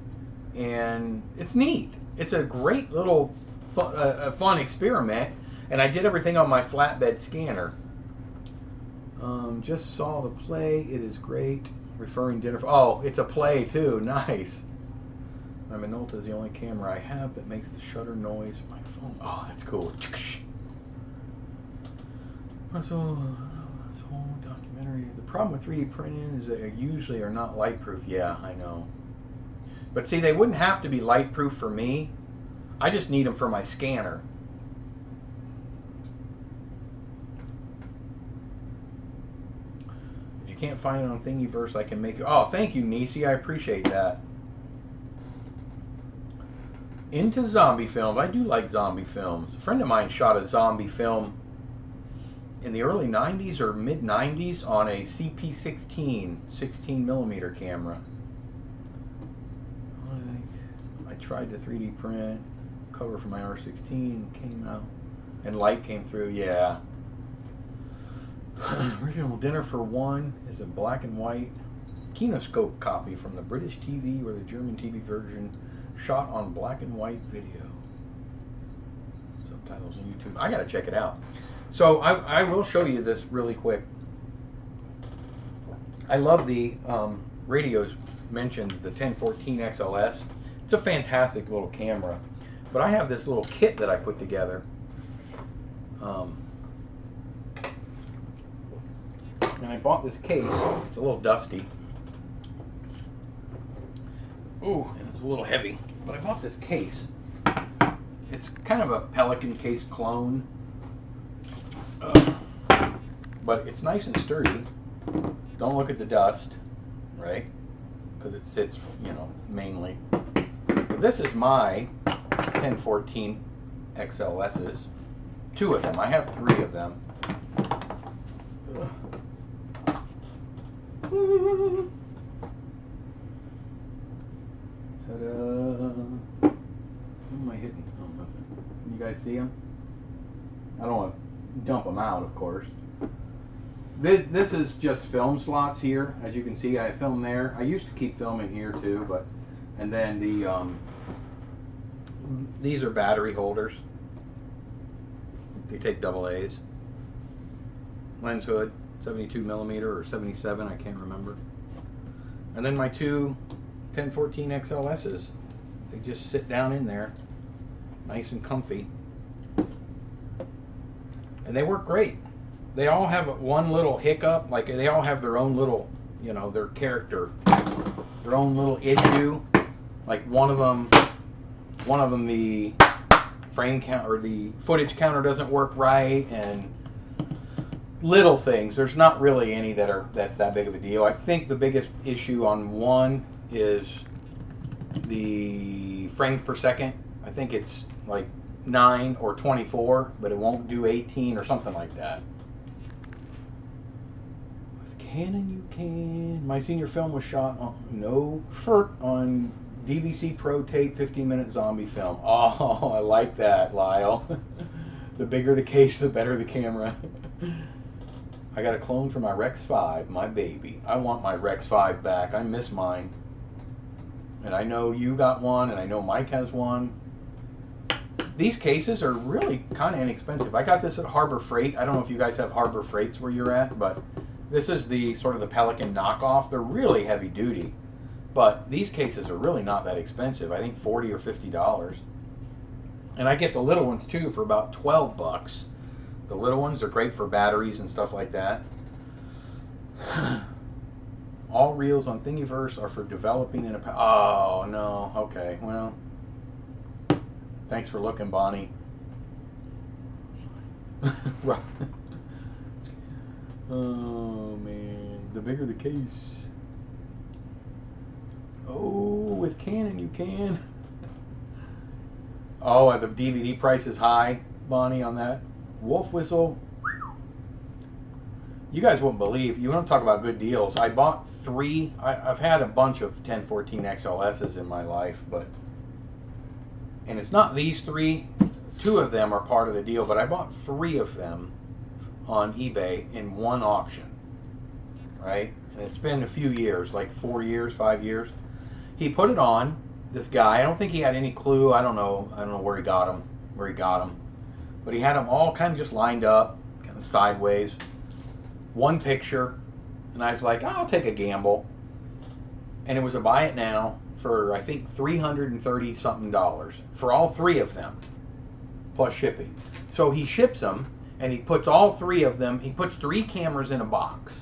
and it's neat. It's a great little fun experiment, and I did everything on my flatbed scanner. Just saw the play. It is great. Referring dinner. Oh, it's a play too. Nice. My Minolta is the only camera I have that makes the shutter noise. My phone. Oh, that's cool. So, this whole documentary. The problem with 3D printing is that they usually are not light proof. Yeah, I know. But see, they wouldn't have to be light proof for me. I just need them for my scanner. If you can't find it on Thingiverse, I can make it. Oh, thank you, Nisi. I appreciate that. Into zombie films. I do like zombie films. A friend of mine shot a zombie film in the early 90s or mid 90s on a CP16 16mm camera. I tried to 3D print cover for my R16, came out, and light came through. Yeah. Original Dinner for One is a black and white kinescope copy from the British TV or the German TV version, shot on black and white video. Subtitles on YouTube. I gotta check it out. So I will show you this really quick. I love the radios mentioned, the 1014 XLS. It's a fantastic little camera. But I have this little kit that I put together. And I bought this case. It's a little dusty. Ooh, and it's a little heavy. But I bought this case. It's kind of a Pelican case clone. But it's nice and sturdy. Don't look at the dust, right? Because it sits, you know, mainly. But this is my 1014 XLSs. 2 of them. I have 3 of them. Ta-da! Who am I hitting? Oh, nothing. Can you guys see them? I don't want to dump them out, of course. This is just film slots here. As you can see, I have film there. I used to keep film in here too, but and then the these are battery holders. They take AA's. Lens hood, 72mm or 77, I can't remember. And then my 2 1014 XLSs. They just sit down in there, nice and comfy. And they work great. They all have one little hiccup, like they all have their own little, you know, their character, their own little issue. Like one of them the frame count or the footage counter doesn't work right, and little things. There's not really any that's that big of a deal. I think the biggest issue on one is the frames per second. I think it's like 9 or 24, but it won't do 18 or something like that. With Canon you can. My senior film was shot on DVC Pro tape 15-minute zombie film. Oh, I like that, Lyle. The bigger the case, the better the camera. I got a clone for my Rex 5, my baby. I want my Rex 5 back. I miss mine. And I know you got one, and I know Mike has one. These cases are really kind of inexpensive. I got this at Harbor Freight. I don't know if you guys have Harbor Freights where you're at, but this is the sort of the Pelican knockoff. They're really heavy duty, but these cases are really not that expensive. I think $40 or $50. And I get the little ones too for about 12 bucks. The little ones are great for batteries and stuff like that. All reels on Thingiverse are for developing in a... Oh, no. Okay, well... Thanks for looking, Bonnie. Oh, man. The bigger the case. Oh, with Canon you can. Oh, the DVD price is high, Bonnie, on that. Wolf Whistle. You guys won't believe. You want to talk about good deals. I bought 3. I've had a bunch of 1014 XLSs in my life, but... And it's not these 3. 2 of them are part of the deal, but I bought 3 of them on eBay in one auction. Right? And it's been a few years, like 4 years, 5 years. He put it on, this guy. I don't think he had any clue. I don't know where he got them. But he had them all kind of just lined up, kind of sideways. One picture. And I was like, oh, I'll take a gamble. And it was a buy it now for, I think, $330 something for all 3 of them, plus shipping. So he ships them, and he puts all 3 of them, he puts 3 cameras in a box.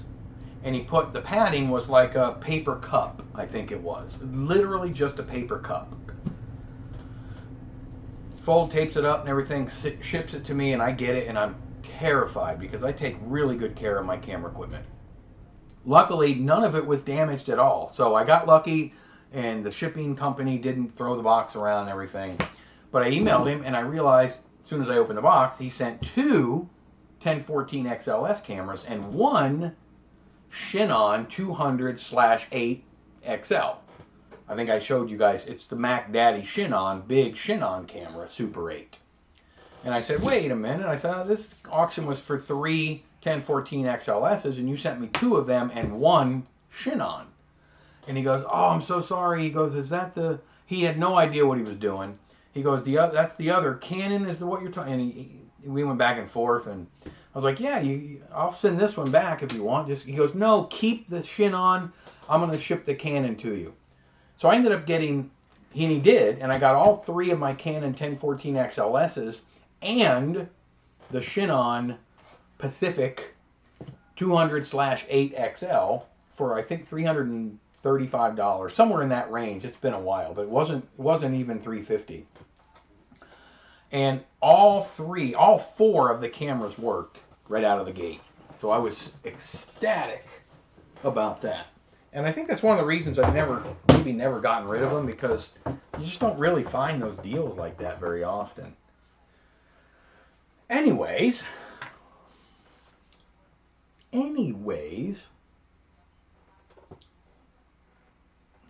And he put, the padding was like a paper cup, I think it was. Literally just a paper cup. Fold tapes it up and everything, ships it to me, and I get it, and I'm terrified because I take really good care of my camera equipment. Luckily, none of it was damaged at all. So I got lucky, and the shipping company didn't throw the box around and everything. But I emailed him, and I realized as soon as I opened the box, he sent 2 1014 XLS cameras and 1 Shinon 200/8 XL. I think I showed you guys, it's the Mac Daddy Shinon, big Shinon camera, Super 8. And I said, wait a minute. I said, oh, this auction was for 3 1014 XLSs, and you sent me 2 of them and 1 Shinon. And he goes, oh, I'm so sorry. He goes, is that the... He had no idea what he was doing. He goes, that's the other. Canon is what you're talking... And we went back and forth, and I was like, yeah, I'll send this one back if you want. He goes, no, keep the Shinon. I'm going to ship the Canon to you. So I ended up getting... And he did, and I got all 3 of my Canon 1014 XLSs and the Shinon Pacific 200/8 XL for, I think, $335, somewhere in that range. It's been a while, but it wasn't even $350. And all 4 of the cameras worked right out of the gate. So I was ecstatic about that. And I think that's one of the reasons I've maybe never gotten rid of them, because you just don't really find those deals like that very often. Anyways,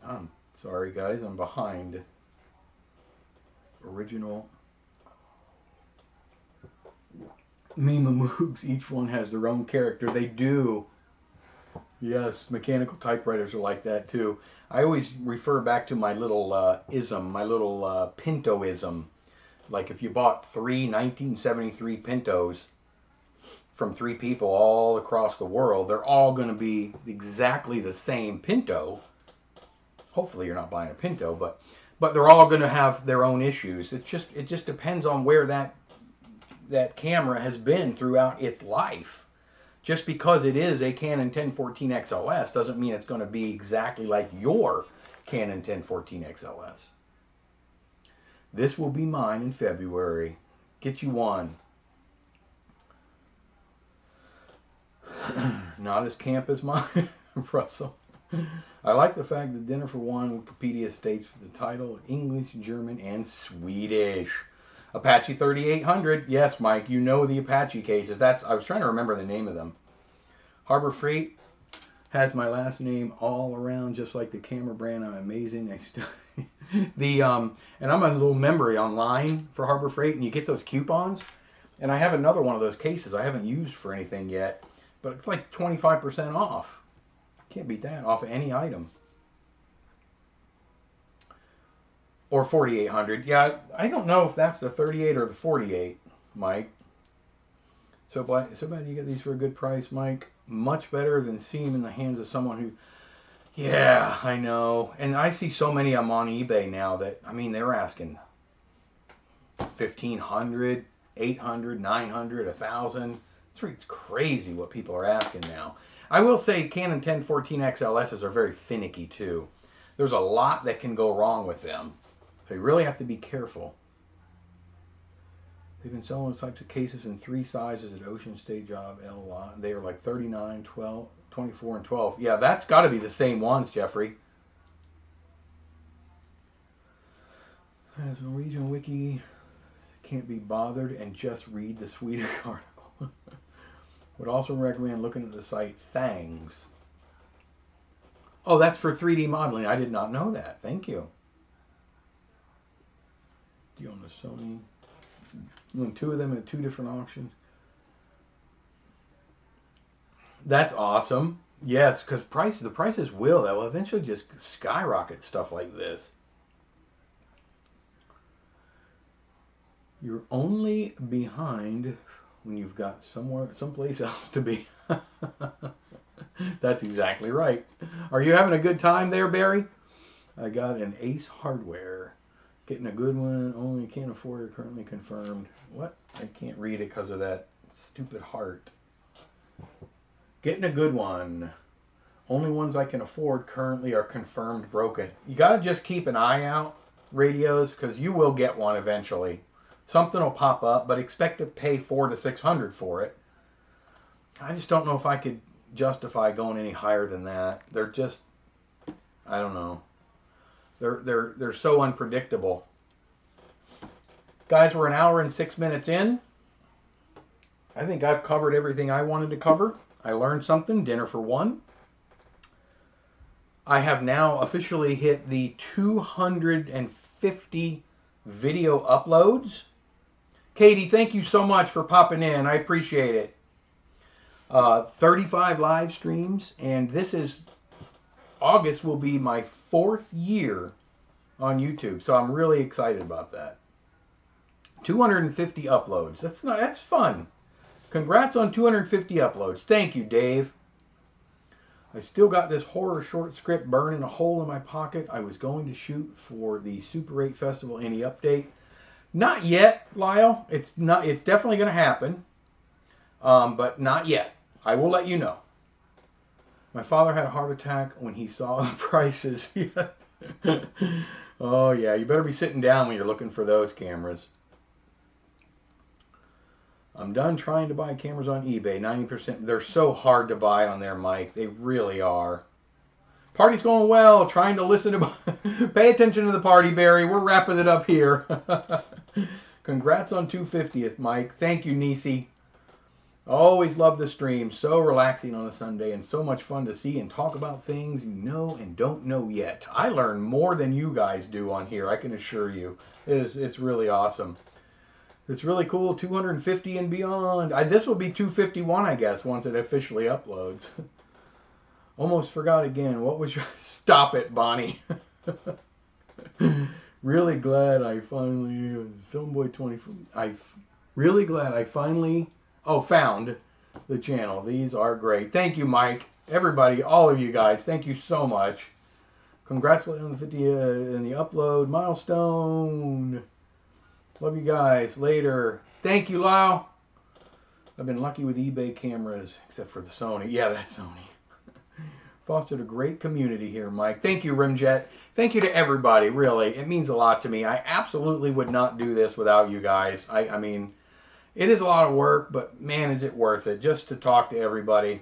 I'm sorry guys, I'm behind. Original Mima Moogs, each one has their own character. They do. Yes, mechanical typewriters are like that too. I always refer back to my little ism, my little Pinto-ism. Like if you bought 3 1973 Pintos from 3 people all across the world, they're all going to be exactly the same Pinto. Hopefully you're not buying a Pinto, but they're all going to have their own issues. It just depends on where that camera has been throughout its life. Just because it is a Canon 1014 XLS doesn't mean it's going to be exactly like your Canon 1014 XLS. This will be mine in February. Get you one. Not as camp as mine, Russell. I like the fact that Dinner for One Wikipedia states the title English, German, and Swedish. Apache 3800. Yes, Mike, you know the Apache cases. I was trying to remember the name of them. Harbor Freight has my last name all around, just like the camera brand. I'm amazing. And I'm a little member online for Harbor Freight, and you get those coupons. And I have another one of those cases I haven't used for anything yet, but it's like 25% off. Can't beat that off of any item. Or 4800. Yeah, I don't know if that's the 38 or the 48, Mike. So glad you get these for a good price, Mike. Much better than seeing them in the hands of someone who... Yeah, I know. And I see so many of them on eBay now that, I mean, they're asking 1,500, 800, 900, 1,000. It's crazy what people are asking now. I will say Canon 1014 XLSs are very finicky too. There's a lot that can go wrong with them. So you really have to be careful. They've been selling those types of cases in 3 sizes at Ocean State Job, L. They are like 39, 12, 24, and 12. Yeah, that's got to be the same ones, Jeffrey. As Norwegian Wiki can't be bothered and just read the Swedish article. Would also recommend looking at the site Thangs. Oh, that's for 3D modeling. I did not know that. Thank you. Do you own the Sony? You own 2 of them at 2 different auctions. That's awesome. Yes, because the prices will eventually just skyrocket stuff like this. You're only behind when you've got someplace else to be. That's exactly right. Are you having a good time there, Barry? I got an Ace Hardware. Getting a good one. Only can't afford it. Currently confirmed. What? I can't read it because of that stupid heart. Getting a good one. Only ones I can afford currently are confirmed broken. You got to just keep an eye out, radios, because you will get one eventually. Something will pop up, but expect to pay $400 to $600 for it. I just don't know if I could justify going any higher than that. They're just, I don't know. They're so unpredictable. Guys, we're an hour and 6 minutes in. I think I've covered everything I wanted to cover. I learned something. Dinner for one. I have now officially hit the 250 video uploads. Katie, thank you so much for popping in. I appreciate it. 35 live streams, and this is August will be my 4th year on YouTube, so I'm really excited about that. 250 uploads. That's fun. Congrats on 250 uploads. Thank you, Dave. I still got this horror short script burning a hole in my pocket. I was going to shoot for the Super 8 Festival. Any update? Not yet, Lyle. It's definitely going to happen, but not yet. I will let you know. My father had a heart attack when he saw the prices. Oh, yeah. You better be sitting down when you're looking for those cameras. I'm done trying to buy cameras on eBay. 90%. They're so hard to buy on there, Mike. They really are. Party's going well. Trying to listen to... Pay attention to the party, Barry. We're wrapping it up here. Congrats on 250th, Mike. Thank you, Nisi. Always love the stream. So relaxing on a Sunday and so much fun to see and talk about things you know and don't know yet. I learn more than you guys do on here, I can assure you. It's really awesome. It's really cool. 250 and beyond. This will be 251, I guess, once it officially uploads. Almost forgot again. What was your... Stop it, Bonnie. Really glad I finally... Filmboy24. Really glad I finally... found the channel. These are great. Thank you, Mike. Everybody, all of you guys, thank you so much. Congratulations on the 50 and the upload milestone. Love you guys. Later. Thank you, Lyle. I've been lucky with eBay cameras, except for the Sony. Yeah, that's Sony. Fostered a great community here, Mike. Thank you, Rimjet. Thank you to everybody, really. It means a lot to me. I absolutely would not do this without you guys. I mean, it is a lot of work, but man, is it worth it just to talk to everybody.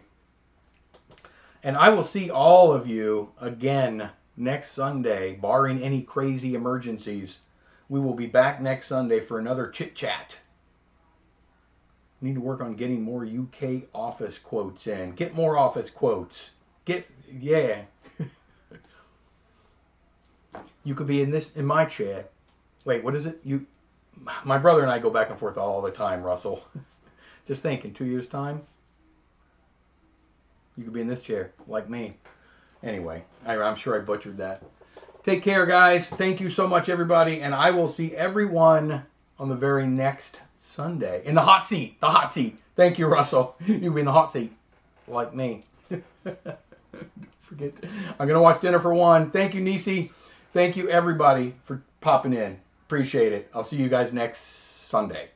And I will see all of you again next Sunday, barring any crazy emergencies. We will be back next Sunday for another chit-chat. Need to work on getting more UK office quotes in. Get more office quotes. Yeah. You could be in my chair. Wait, what is it? My brother and I go back and forth all the time, Russell. Just think, in 2 years' time, you could be in this chair, like me. Anyway, I'm sure I butchered that. Take care, guys. Thank you so much, everybody. And I will see everyone on the very next Sunday. In the hot seat. The hot seat. Thank you, Russell. You'll be in the hot seat. Like me. Forget. I'm going to watch Dinner for One. Thank you, Nisi. Thank you, everybody, for popping in. Appreciate it. I'll see you guys next Sunday.